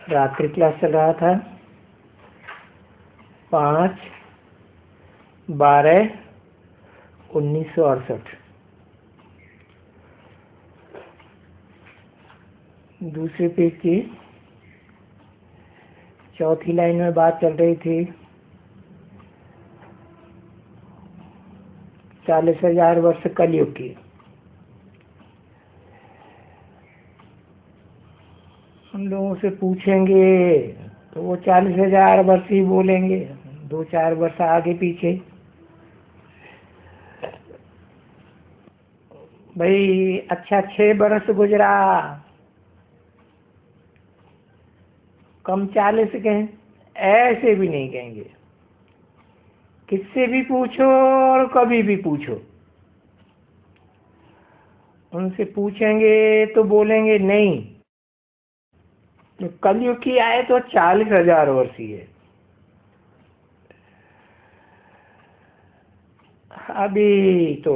रात्रि क्लास चल रहा था 5/12/1968। दूसरे पेज की चौथी लाइन में बात चल रही थी 40,000 वर्ष कलयुग की। हम लोगों से पूछेंगे तो वो 40,000 वर्ष ही बोलेंगे, 2-4 वर्ष आगे पीछे। भाई अच्छा 6 बरस गुजरा, कम 40 कहें, ऐसे भी नहीं कहेंगे। किससे भी पूछो और कभी भी पूछो, उनसे पूछेंगे तो बोलेंगे नहीं, कलयुग की आए तो 40,000 वर्ष ही है। अभी तो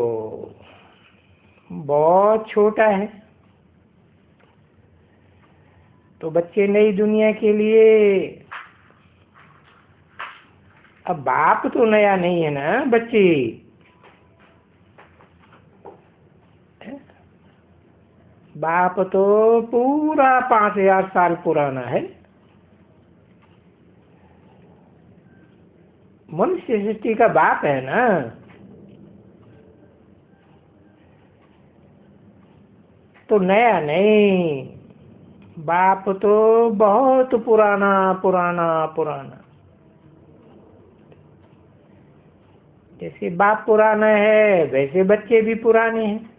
बहुत छोटा है, तो बच्चे नई दुनिया के लिए। अब बाप तो नया नहीं है ना बच्चे, बाप तो पूरा 5,000 साल पुराना है। मनुष्य सृष्टि का बाप है ना। तो नया नहीं, बाप तो बहुत पुराना पुराना पुराना। जैसे बाप पुराना है वैसे बच्चे भी पुराने हैं।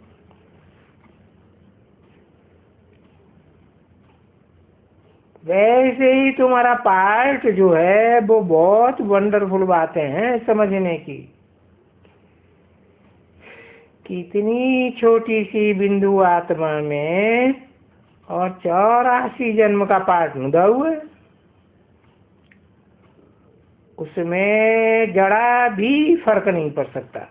वैसे ही तुम्हारा पार्ट जो है वो बहुत वंडरफुल बातें हैं समझने की, कि इतनी छोटी सी बिंदु आत्मा में और 84 जन्म का पार्ट मुदा हुआ है, उसमें जरा भी फर्क नहीं पड़ सकता।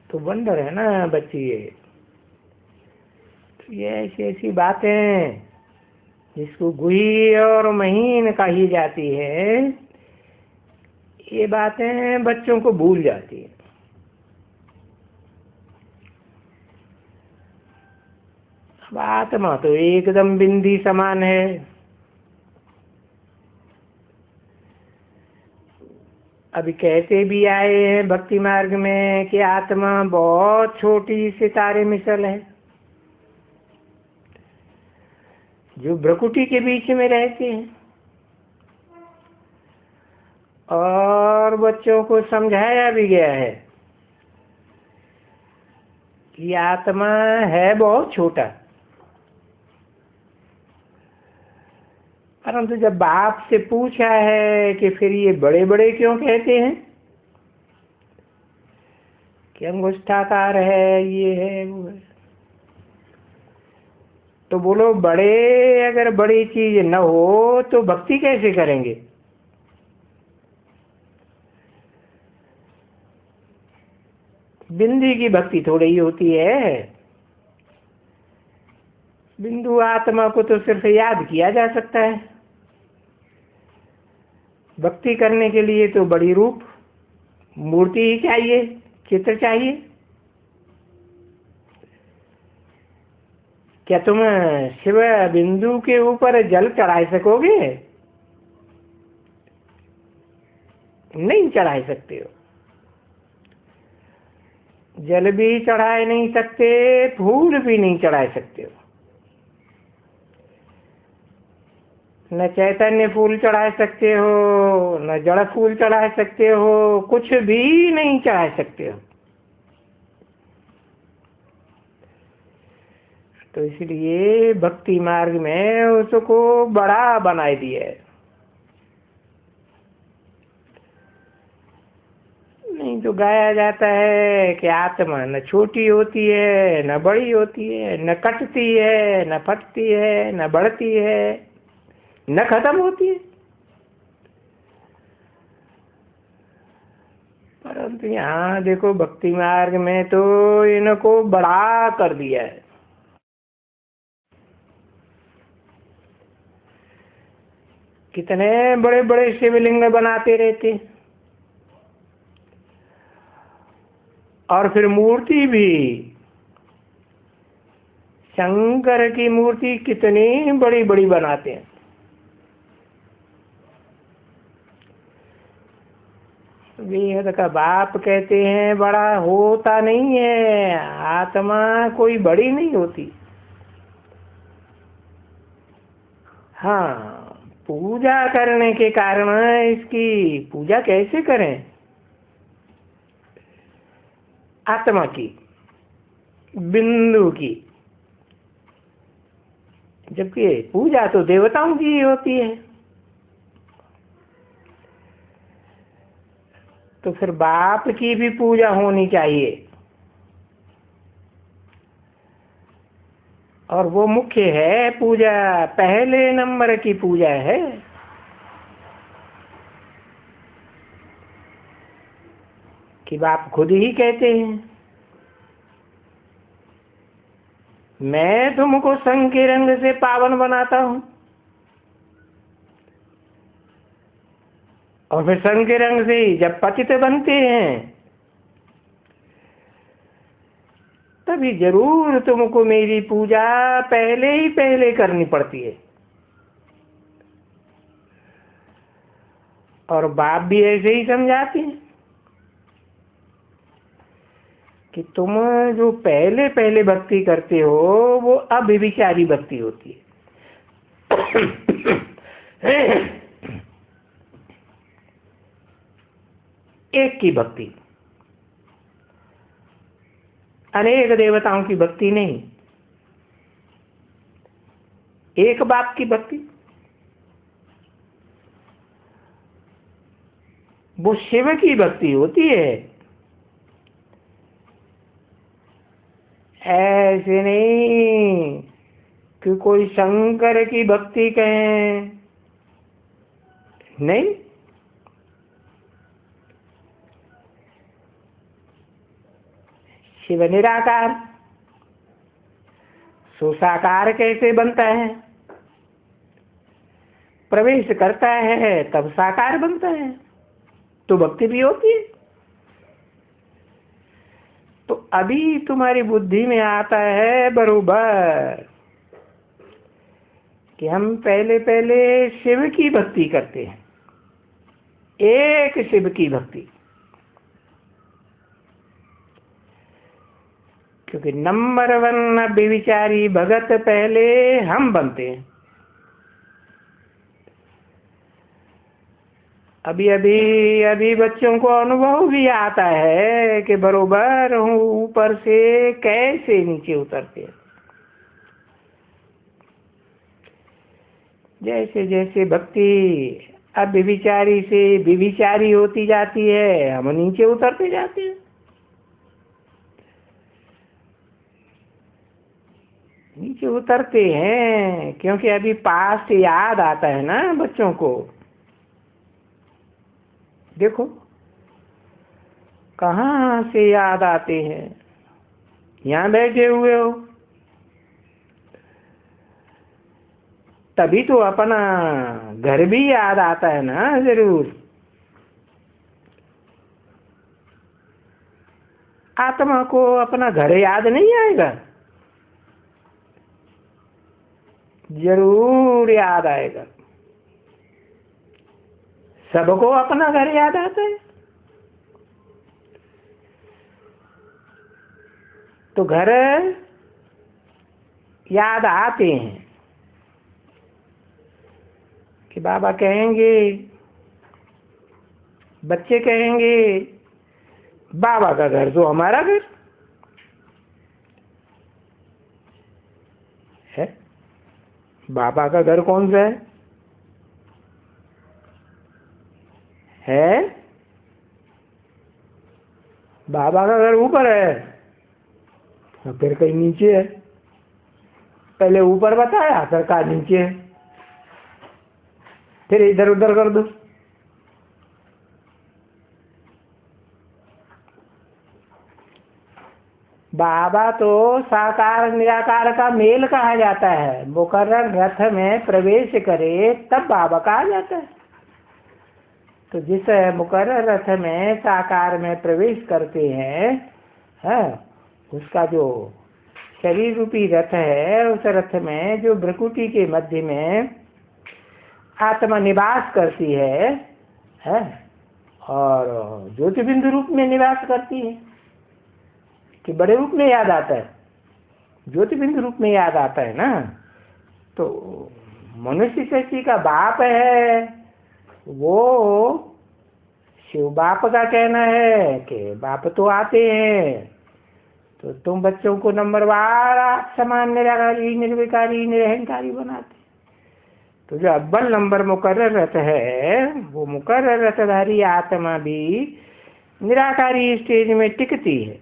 तो वंडर है ना बच्ची ये। तो ये ऐसी ऐसी बातें जिसको गुही और महीन कही जाती है, ये बातें बच्चों को भूल जाती है। अब आत्मा तो एकदम बिंदी समान है। अभी कहते भी आए हैं भक्ति मार्ग में कि आत्मा बहुत छोटी सितारे मिसल है, जो भ्रकुटी के बीच में रहते हैं। और बच्चों को समझाया भी गया है कि आत्मा है बहुत छोटा, परंतु जब बाप से पूछा है कि फिर ये बड़े बड़े क्यों कहते हैं, कि अंगुष्ठाकार है, ये है वो है, तो बोलो बड़े अगर बड़ी चीज न हो तो भक्ति कैसे करेंगे। बिंदी की भक्ति थोड़ी ही होती है। बिंदु आत्मा को तो सिर्फ याद किया जा सकता है। भक्ति करने के लिए तो बड़ी रूप मूर्ति ही चाहिए, चित्र चाहिए। क्या तुम शिव बिंदु के ऊपर जल चढ़ा सकोगे? नहीं चढ़ा सकते हो। जल भी चढ़ा नहीं सकते, फूल भी नहीं चढ़ा सकते हो। न चैतन्य फूल चढ़ा सकते हो, न जड़ फूल चढ़ा सकते हो, कुछ भी नहीं चढ़ा सकते हो। तो इसलिए भक्ति मार्ग में उसको बड़ा बना दिया है। नहीं तो गाया जाता है कि आत्मा न छोटी होती है, न बड़ी होती है, न कटती है, न फटती है, न बढ़ती है, न खत्म होती है। तो यहाँ देखो भक्ति मार्ग में तो इनको बड़ा कर दिया है। कितने बड़े बड़े शिवलिंग बनाते रहते, और फिर मूर्ति भी, शंकर की मूर्ति कितनी बड़ी बड़ी बनाते हैं। वेद का बाप कहते हैं बड़ा होता नहीं है, आत्मा कोई बड़ी नहीं होती। हाँ, पूजा करने के कारण इसकी पूजा कैसे करें? आत्मा की, बिंदु की, जबकि पूजा तो देवताओं की होती है। तो फिर बाप की भी पूजा होनी चाहिए, और वो मुख्य है पूजा, पहले नंबर की पूजा है। कि बाप खुद ही कहते हैं, मैं तुमको संग के रंग से पावन बनाता हूं, और फिर संग के रंग से जब पतित बनते हैं तभी जरूर तुमको मेरी पूजा पहले ही पहले करनी पड़ती है। और बाप भी ऐसे ही समझाते हैं कि तुम जो पहले पहले भक्ति करते हो वो अभिविचारी भक्ति होती है। एक की भक्ति, अनेक देवताओं की भक्ति नहीं, एक बाप की भक्ति। वो शिव की भक्ति होती है, ऐसे नहीं कि कोई शंकर की भक्ति कहें, नहीं। शिव निराकार, सुसाकार कैसे बनता है? प्रवेश करता है तब साकार बनता है, तो भक्ति भी होती है। तो अभी तुम्हारी बुद्धि में आता है बरोबर कि हम पहले पहले शिव की भक्ति करते हैं, एक शिव की भक्ति, क्योंकि नंबर 1 बेविचारी भगत पहले हम बनते हैं। अभी बच्चों को अनुभव भी आता है कि बरोबर हूँ ऊपर से कैसे नीचे उतरते हैं। जैसे जैसे भक्ति अभिविचारी से विविचारी होती जाती है, हम नीचे उतरते जाते हैं। नीचे उतरते हैं क्योंकि अभी पास से याद आता है ना बच्चों को। देखो कहाँ से याद आते हैं, यहाँ बैठे हुए हो तभी तो अपना घर भी याद आता है ना, जरूर। आत्मा को अपना घर याद नहीं आएगा? जरूर याद आएगा। सबको अपना घर याद आता है, तो घर याद आते हैं कि बाबा कहेंगे, बच्चे कहेंगे बाबा का घर तो हमारा घर है। बाबा का घर कौन सा है? बाबा का घर ऊपर है, तो फिर कहीं नीचे है। पहले ऊपर बताया, फिर कहा नीचे है, फिर इधर उधर कर दो। बाबा तो साकार निराकार का मेल कहा जाता है। मुकर्रर रथ में प्रवेश करे तब बाबा कहा जाता है। तो जिस मुकर्रर रथ में साकार में प्रवेश करते हैं, उसका जो शरीर रूपी रथ है, उस रथ में जो भ्रकुटी के मध्य में आत्मा निवास करती है और ज्योतिबिंदु रूप में निवास करती है कि बड़े रूप में याद आता है, ज्योतिबिंदु रूप में याद आता है ना। तो मनुष्य शक्ति का बाप है, वो शिव बाप का कहना है कि बाप तो आते हैं तो तुम बच्चों को नंबरवार समान निराकारी निर्विकारी निरहंकारी बनाते। तो जो अव्वल नंबर मुकर्रर रथ है, वो मुकर्रर रथधारी आत्मा भी निराकारी स्टेज में टिकती है।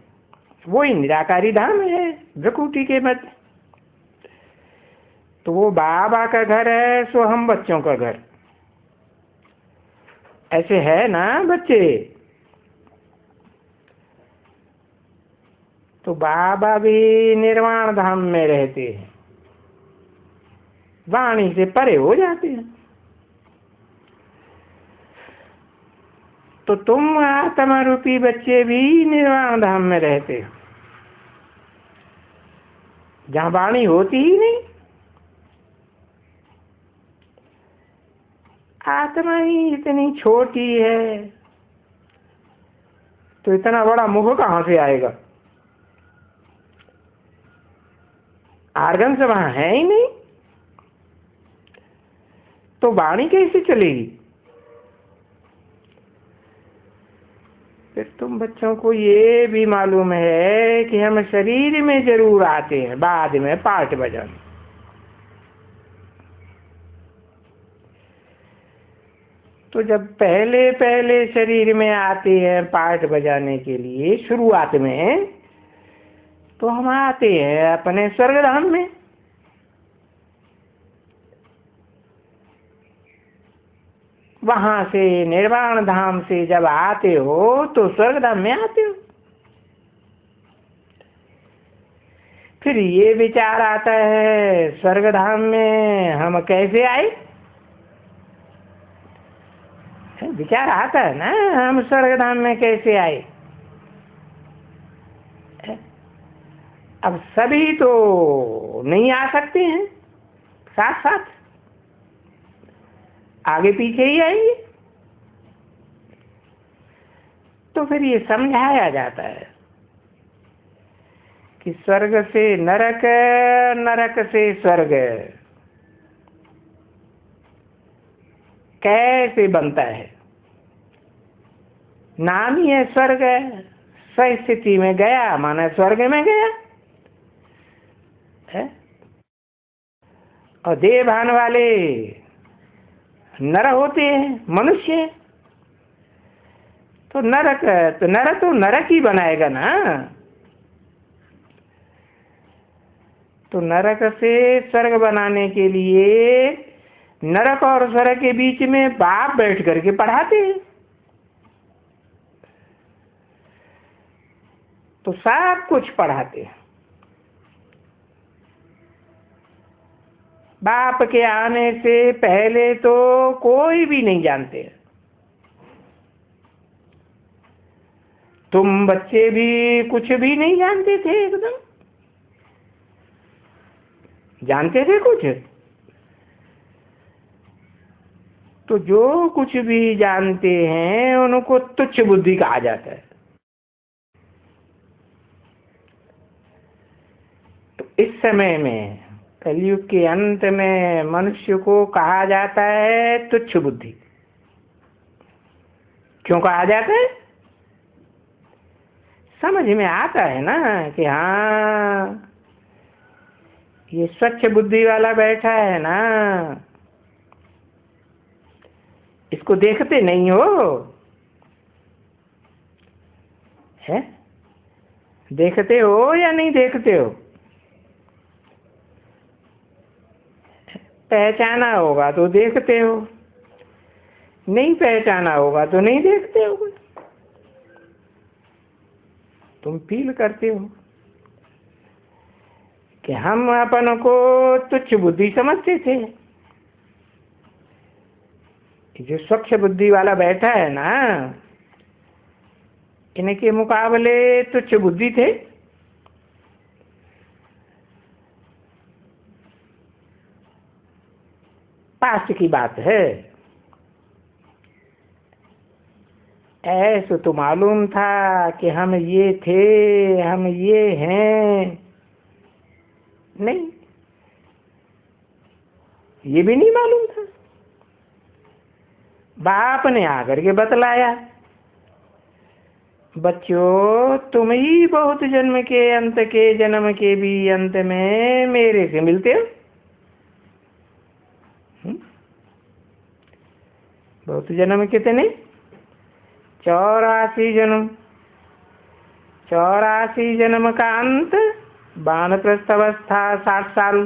वही निराकारी धाम है भ्रकुटी के मध्य। तो वो बाबा का घर है, सो हम बच्चों का घर। ऐसे है ना बच्चे। तो बाबा भी निर्वाण धाम में रहते हैं, वाणी से परे हो जाते हैं। तो तुम आत्मा रूपी बच्चे भी निर्वाण धाम में रहते हो, जहां वाणी होती ही नहीं। आत्मा ही इतनी छोटी है तो इतना बड़ा मुख कहां से आएगा? आर्गन से वहां है ही नहीं, तो वाणी कैसे चलेगी? फिर तुम बच्चों को ये भी मालूम है कि हम शरीर में जरूर आते हैं बाद में पाठ बजाने। तो जब पहले पहले शरीर में आते हैं पाठ बजाने के लिए शुरुआत में, तो हम आते हैं अपने स्वर्गधाम में। वहां से निर्वाण धाम से जब आते हो तो स्वर्गधाम में आते हो। फिर ये विचार आता है स्वर्गधाम में हम कैसे आए? विचार आता है ना, हम स्वर्गधाम में कैसे आए? अब सभी तो नहीं आ सकते हैं साथ साथ, आगे पीछे ही आएंगे। तो फिर ये समझाया जाता है कि स्वर्ग से नरक, नरक से स्वर्ग कैसे बनता है। नाम ही है स्वर्ग, स्वस्थिति में गया माना स्वर्ग में गया है। और देह भान वाले नर होते हैं, मनुष्य। तो नरक तो नरक ही बनाएगा ना। तो नरक से स्वर्ग बनाने के लिए नरक और स्वर्ग के बीच में बाप बैठ करके पढ़ाते हैं। तो सब कुछ पढ़ाते हैं। बाप के आने से पहले तो कोई भी नहीं जानते। तुम बच्चे भी कुछ भी नहीं जानते थे, एकदम जानते थे कुछ? तो जो कुछ भी जानते हैं उनको तुच्छ बुद्धि कहा जाता है। तो इस समय में कलयुग के अंत में मनुष्य को कहा जाता है तुच्छ बुद्धि। क्यों कहा जाता है? समझ में आता है ना कि हाँ, ये स्वच्छ बुद्धि वाला बैठा है ना, इसको देखते नहीं हो? है? देखते हो या नहीं देखते हो? पहचाना होगा तो देखते हो, नहीं पहचाना होगा तो नहीं देखते हो। तुम फील करते हो कि हम अपन को तुच्छ बुद्धि समझते थे। जो स्वच्छ बुद्धि वाला बैठा है ना, इनके मुकाबले तुच्छ बुद्धि थे। पास्ट की बात है। ऐसे तो मालूम था कि हम ये थे, हम ये हैं। नहीं, ये भी नहीं मालूम था। बाप ने आकर के बतलाया, बच्चों तुम ही बहुत जन्म के अंत के जन्म के भी अंत में मेरे से मिलते हो। बहुत जन्म कितने? 84 जन्म। 84 जन्म का अंत वानप्रस्थ अवस्था 60 साल।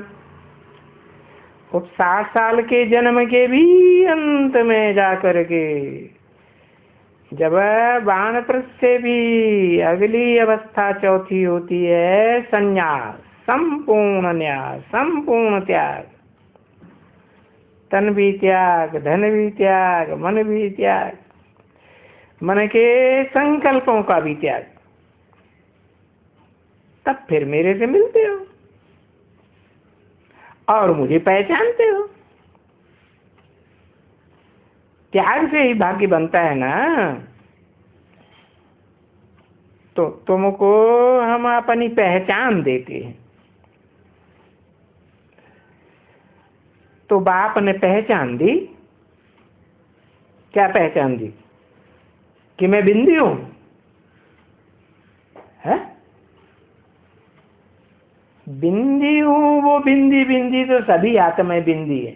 उस 60 साल के जन्म के भी अंत में जाकर के जब वानप्रस्थ से भी अगली अवस्था चौथी होती है संन्यास, संपूर्ण न्यास, संपूर्ण त्याग। तन भी त्याग, धन भी त्याग, मन भी त्याग, मन के संकल्पों का भी त्याग। तब फिर मेरे से मिलते हो और मुझे पहचानते हो। त्याग से ही भाग्य बनता है ना। तो तुमको हम अपनी पहचान देते हैं। तो बाप ने पहचान दी। क्या पहचान दी? कि मैं बिंदी हूं। है बिंदी हूं। वो बिंदी बिंदी तो सभी आत्माएं बिंदी है।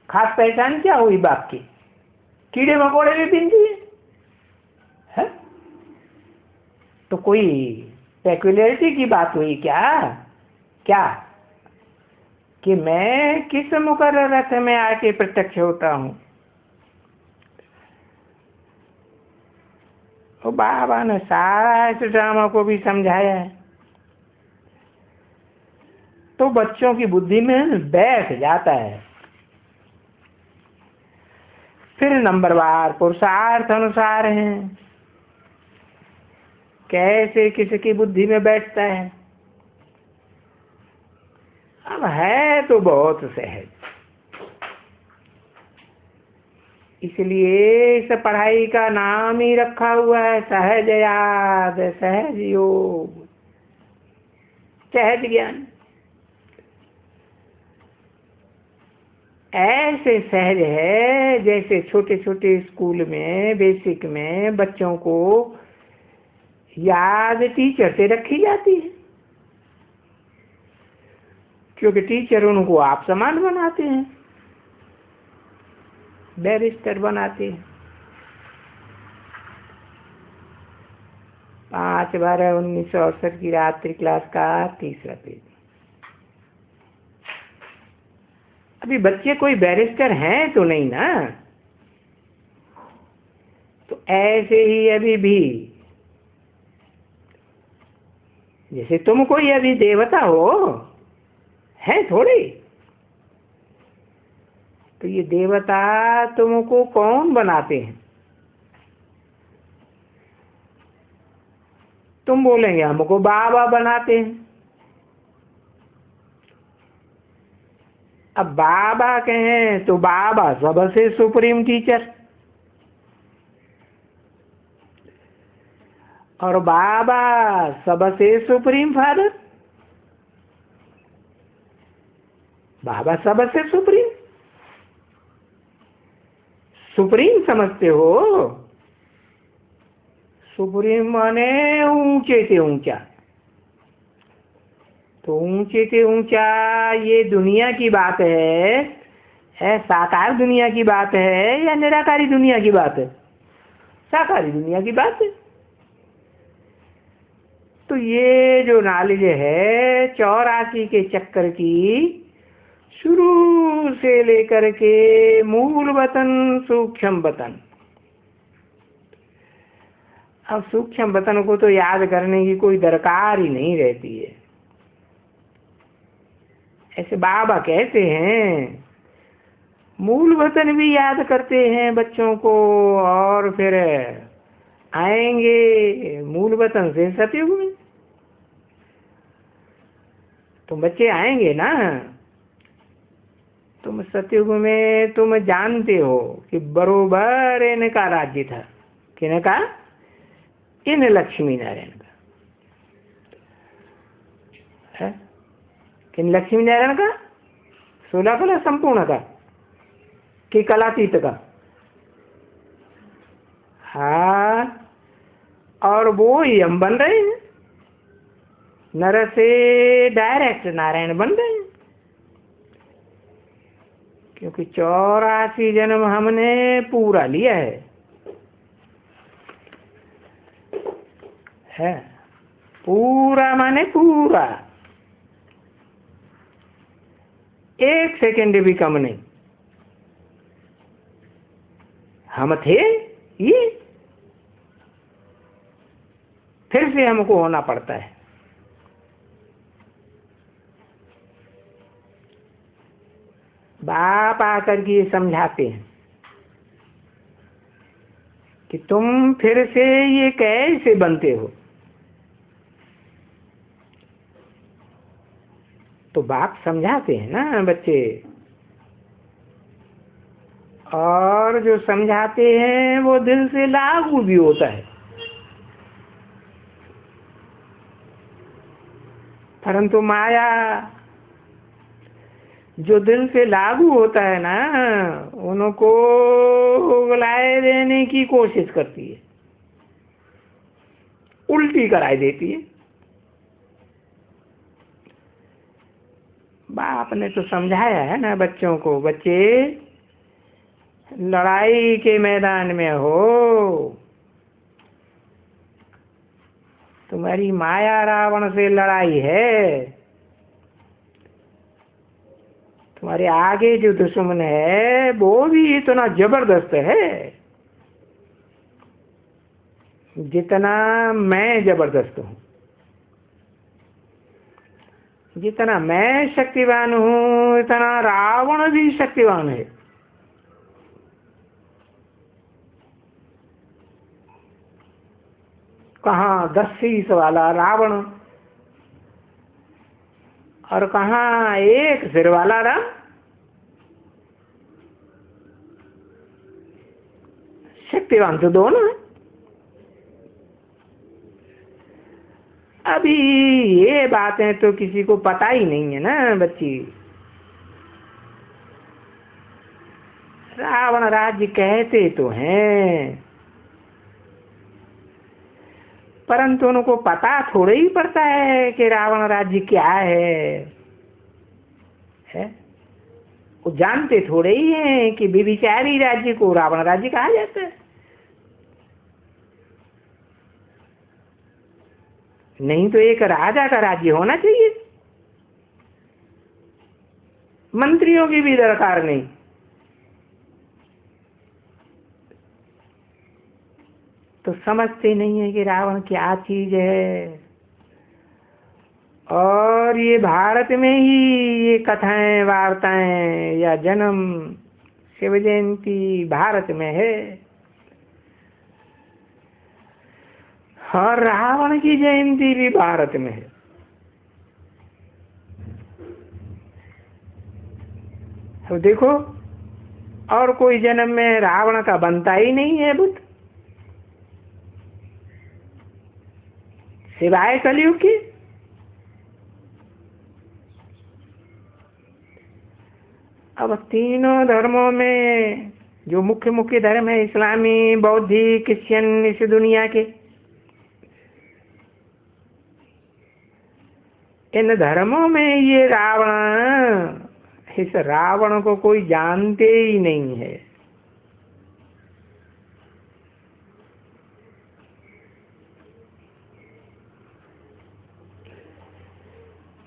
खास पहचान क्या हुई बाप की? कीड़े मकोड़े भी बिंदी है? तो कोई पेक्युलरिटी की बात हुई क्या? क्या कि मैं किस मुकर्रर रथ में आके प्रत्यक्ष होता हूं? तो बाबा ने सारा इस ड्रामा को भी समझाया है। तो बच्चों की बुद्धि में बैठ जाता है। फिर नंबरवार पुरुषार्थ अनुसार है, कैसे किसकी बुद्धि में बैठता है। अब है तो बहुत सहज, इसलिए इस पढ़ाई का नाम ही रखा हुआ है सहज याद, सहज योग, सहज ज्ञान। ऐसे सहज है जैसे छोटे छोटे स्कूल में बेसिक में बच्चों को याद टीचर से रखी जाती है, क्योंकि टीचर उनको आप समान बनाते हैं, बैरिस्टर बनाते हैं। 5/12/1968 की रात्रि क्लास का 3रा पेज। अभी बच्चे कोई बैरिस्टर हैं तो नहीं ना। तो ऐसे ही अभी भी जैसे तुम कोई अभी देवता हो, है थोड़ी। तो ये देवता तुमको कौन बनाते हैं? तुम बोलेंगे हमको बाबा बनाते हैं। अब बाबा कहें तो बाबा सबसे सुप्रीम टीचर, और बाबा सबसे सुप्रीम फादर। बाबा सबसे सुप्रीम, सुप्रीम समझते हो? सुप्रीम माने ऊंचे से ऊंचा। तो ऊंचे से ऊंचा ये दुनिया की बात है साकार दुनिया की बात है या निराकारी दुनिया की बात है? साकारी दुनिया की बात है। तो ये जो नॉलेज है 84 के चक्कर की, शुरू से लेकर के मूल वतन सूक्ष्म वतन। अब सूक्ष्म वतन को तो याद करने की कोई दरकार ही नहीं रहती है। बाबा कैसे हैं, मूल वतन भी याद करते हैं बच्चों को, और फिर आएंगे मूल वतन से सतयुग में। तुम बच्चे आएंगे ना, तुम सतयुग में तुम जानते हो कि बरोबर इनका राज्य था। किनका? इन लक्ष्मी नारायण का है। किन लक्ष्मी नारायण का? 16 कला संपूर्ण का कि कलातीत का? हाँ, और वो ही हम बन रहे हैं, नर से डायरेक्ट नारायण बन रहे हैं, क्योंकि 84 जन्म हमने पूरा लिया है। पूरा माने पूरा, 1 सेकंड भी कम नहीं। हम थे ये, फिर से हमको होना पड़ता है। बाप आकर के समझाते हैं कि तुम फिर से ये कैसे बनते हो। तो बाप समझाते हैं ना बच्चे, और जो समझाते हैं वो दिल से लागू भी होता है। परंतु माया जो दिल से लागू होता है ना, उनको उगलाए देने की कोशिश करती है, उल्टी कराई देती है। बाप ने तो समझाया है ना बच्चों को, बच्चे लड़ाई के मैदान में हो, तुम्हारी माया रावण से लड़ाई है, तुम्हारे आगे जो दुश्मन है वो भी इतना जबरदस्त है जितना मैं जबरदस्त हूं। जितना मैं शक्तिवान हूं, इतना रावण भी शक्तिवान है। कहाँ 10 शीश वाला रावण, और कहाँ 1 सिर वाला राम। शक्तिवान तो दोनों है। अभी ये बातें तो किसी को पता ही नहीं है ना बच्ची। रावण राज्य कहते तो हैं, परंतु उनको पता थोड़ा ही पड़ता है कि रावण राज्य क्या है? वो जानते थोड़े ही हैं कि व्यभिचारी राज्य को रावण राज्य कहा जाता है। नहीं तो एक राजा का राज्य होना चाहिए, मंत्रियों की भी दरकार नहीं। तो समझते नहीं है कि रावण क्या चीज है। और ये भारत में ही ये कथाएं वार्ताएं या जन्म शिव जयंती भारत में है, और रावण की जयंती भी भारत में है। तो देखो, और कोई जन्म में रावण का बनता ही नहीं है बुद्ध, सिवाय कलयुग के। अब तीनों धर्मों में जो मुख्य मुख्य धर्म है, इस्लामी, बौद्धिक, क्रिश्चियन, इस दुनिया के, इन धर्मों में ये रावण, इस रावण को कोई जानते ही नहीं है।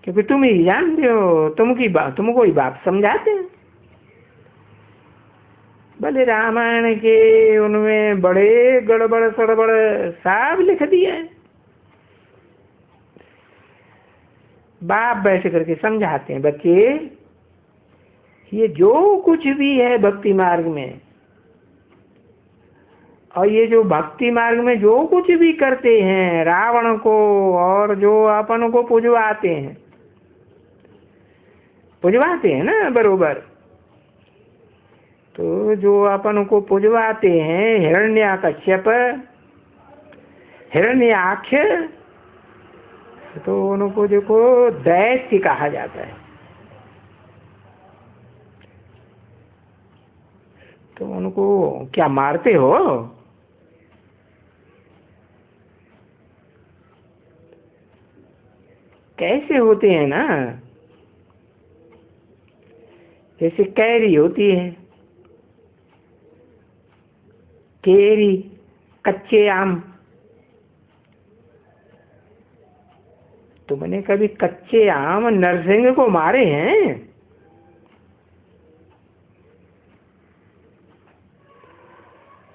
क्योंकि तुम ही जानते हो, तुमको ही बाप समझाते हैं। भले रामायण के उनमें बड़े गड़बड़ सड़बड़ सब लिख दिया है, बाप बैठ करके समझाते हैं, बच्चे ये जो कुछ भी है भक्ति मार्ग में, और ये जो भक्ति मार्ग में जो कुछ भी करते हैं रावण को, और जो अपन को पुजवाते हैं ना बरोबर, तो जो अपन को पुजवाते हैं हिरण्याकश्यप, हिरण्याक्ष, तो उनको देखो दैत्य कहा जाता है। तो उनको क्या मारते हो? कैसे होते हैं ना, जैसे कैरी होती है, केरी, कच्चे आम। तुमने कभी कच्चे आम नरसिंह को मारे हैं?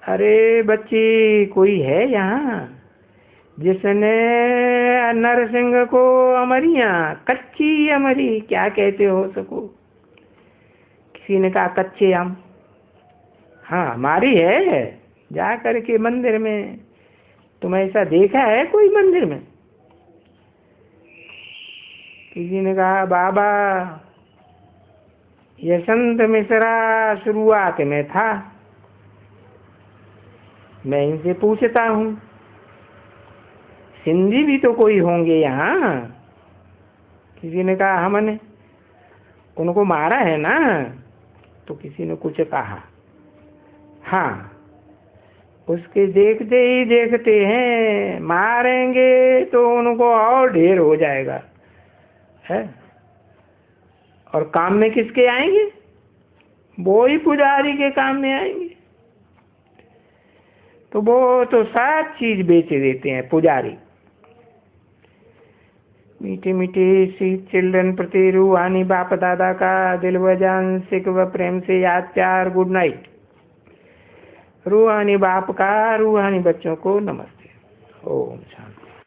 अरे बच्ची, कोई है यहाँ जिसने नरसिंह को अमरियां, कच्ची अमरी क्या कहते हो सको, किसी ने कहा कच्चे आम, हाँ मारी है जा करके मंदिर में। तुम ऐसा देखा है कोई मंदिर में? किसी ने कहा बाबा यशंत मिश्रा शुरुआत में था, मैं इनसे पूछता हूँ, सिंधी भी तो कोई होंगे यहाँ। किसी ने कहा हमने उनको मारा है ना, तो किसी ने कुछ कहा, हाँ उसके देखते ही देखते हैं मारेंगे तो उनको और ढेर हो जाएगा है। और काम में किसके आएंगे? वो ही पुजारी के काम में आएंगे। तो वो तो सब चीज बेच देते हैं पुजारी। मीठी मीठी सी चिल्ड्रन प्रति रूहानी बाप दादा का दिल व जान सिक व प्रेम से याद प्यार गुड नाइट। रूहानी बाप का रूहानी बच्चों को नमस्ते। ओम शांति।